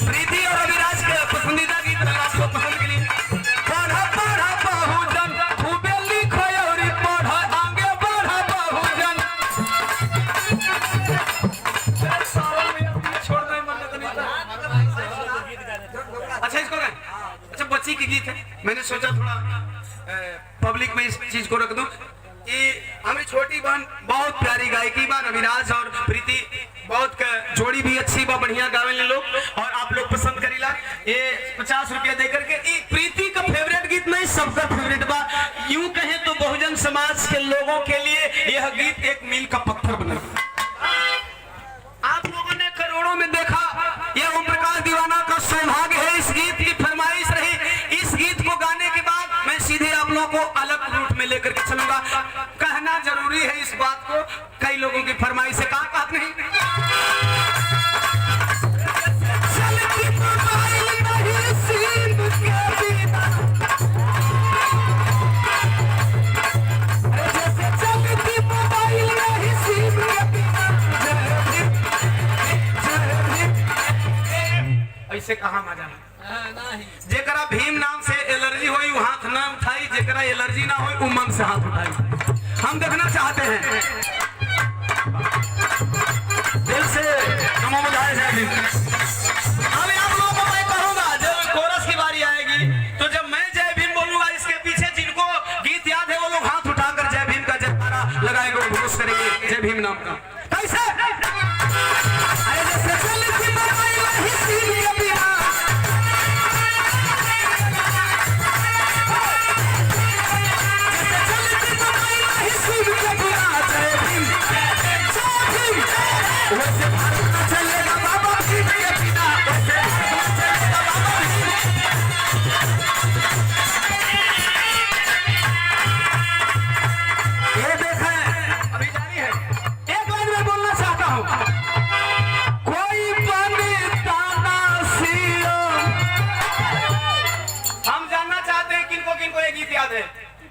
प्रीति और अविराज के पसंदीदा गीत आपको पसंद के लिए पढ़ा पढ़ा बहुजन खूबे लिखो और पढ़ा आगे बढ़ा बहुजन। छोड़ दे अच्छा इसको गाएं। अच्छा बच्ची की गीत है, मैंने सोचा थोड़ा पब्लिक में इस चीज को रख दूं कि हमारी छोटी बहन बहुत प्यारी गायकी बा, रविराज और प्रीति बहुत जोड़ी भी अच्छी बा, बढ़िया गावे लोग और आप लोग पसंद करीला। ये 50 रुपया देकर के प्रीति का फेवरेट गीत नहीं सबका फेवरेट बा। यूं कहें तो बहुजन समाज के लोगों के लिए यह गीत एक मील का पत्थर बना। आप लोगों ने करोड़ों में देखा, यह ओम प्रकाश दीवाना का सौभाग्य है। इस गीत की फरमाइश रही, इस गीत को गाने के बाद मैं सीधे आप लोगों को अलग रूट में लेकर के चलूंगा। कहना जरूरी है इस बात को, कई लोगों की फरमाइश से कहा नहीं। ऐसे कहा मजा जेकरा भीम नाम से एलर्जी होई वो हाथ ना उठाई, जेकरा एलर्जी ना होई वो मन से हाथ उठाई। हम देखना चाहते हैं दिल से नमो बुधाए जय भीम। अब आप लोगों को मैं कहूंगा जब कोरस की बारी आएगी तो जब मैं जय भीम बोलूंगा इसके पीछे जिनको गीत याद है वो लोग हाथ उठाकर जय भीम का जयकारा लगाएंगे, घोष करेंगे जय भीम नाम का। कैसे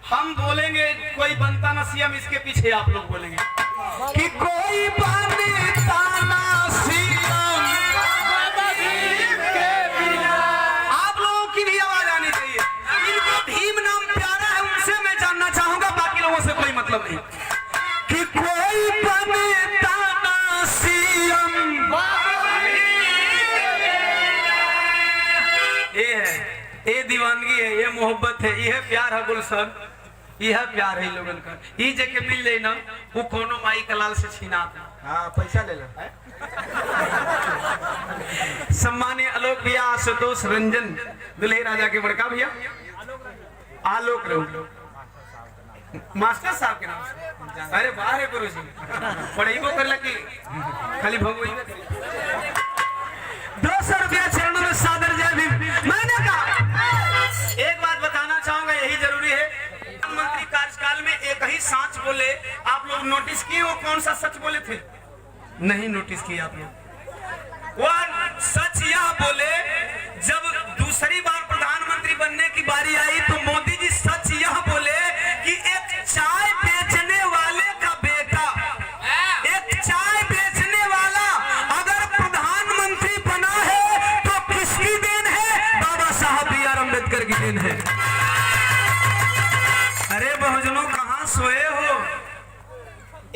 हम बोलेंगे कोई बनता ना सीएम, इसके पीछे आप लोग बोलेंगे कि कोई बनता ना सीएम। आप लोगों की भी आवाज आनी चाहिए। इनको भीम नाम प्यारा है उनसे मैं जानना चाहूंगा, बाकी लोगों से कोई मतलब नहीं। कि कोई बनता ना सीएम, ये है, ये दीवानगी है, ये मोहब्बत है, ये प्यार है गुलशन, यह प्यार है लोगन का। ये जगह मिल जाए ना वो कोनो माई कलाल से छीना। हाँ पैसा ले लो। सम्मानीय आलोक भैया, आशुतोष रंजन दुल्हे राजा के बड़का भैया आलोक मास्टर साहब के नाम से। अरे वाह रे गुरु जी, पढ़ाई कर लगी खाली भगवई 200 रुपया चरणों में सादर जय भीम। मैंने कहा एक बात बताना चाहूंगा, यही जरूरी है। प्रधानमंत्री कार्यकाल में एक ही सच बोले, आप लोग नोटिस किए वो कौन सा सच बोले थे? नहीं नोटिस किया आप लोग। वो सच यह बोले जब दूसरी बार प्रधानमंत्री बनने की बारी आई तो मोदी जी सच यह बोले कि एक चाय बेचने वाले का बेटा, एक चाय बेचने वाला अगर प्रधानमंत्री बना है तो किसकी देन है? बाबा साहब B.R. अम्बेडकर की देन है। अरे बहुजनों कहां सोए हो?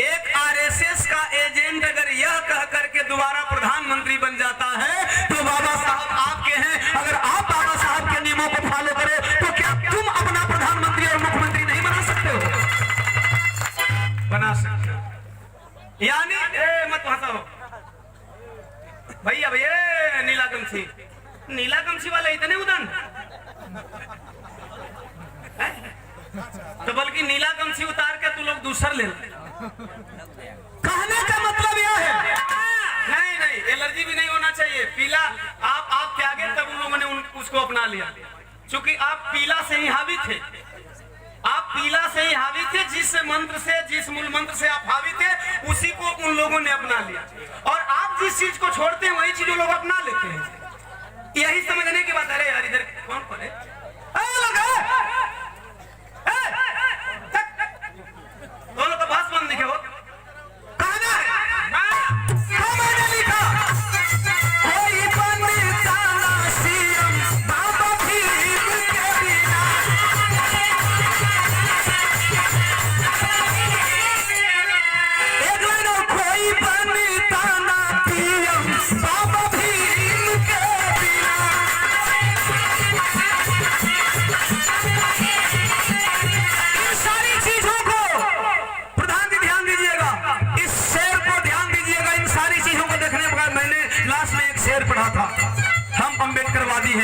एक आरएसएस का एजेंट अगर यह कह करके दोबारा प्रधानमंत्री बन जाता है तो बाबा साहब आपके हैं। अगर आप बाबा साहब के नियमों को फॉलो करो तो क्या तुम अपना प्रधानमंत्री और मुख्यमंत्री नहीं बना सकते हो? बना सकते हो। यानी मत हंसो भैया, भैया नीला गमछी वाले इतने उदान तो बल्कि नीला गमछी उतार के तू लोग दूसर ले। कहने का मतलब यह है नहीं एलर्जी भी नहीं होना चाहिए। पीला आप त्यागे तब उन लोगों ने उसको अपना लिया, क्योंकि आप पीला से ही हावी थे। आप पीला से ही हावी थे, जिस मंत्र से, जिस मूल मंत्र से आप हावी थे उसी को उन लोगों ने अपना लिया। और आप जिस चीज को छोड़ते हैं वही चीज वो लोग अपना लेते हैं। यही समझने की बात है। यार इधर कौन पड़े दोनों का भाष बंद दिखे हो। कहना है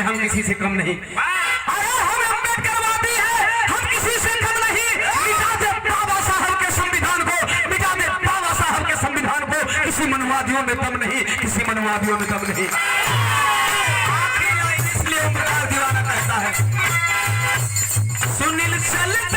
हम किसी से कम नहीं। अरे हम अम्बेडकरवादी हैं, हम किसी से कम नहीं। मिटा दे बाबा साहब के संविधान को, मिटा दे बाबा साहब के संविधान को। किसी मनवादियों में दम नहीं, किसी मनवादियों में दम नहीं। आखिरी लाइन इसलिए ओमकार दीवाना कहता है, सुनील चलता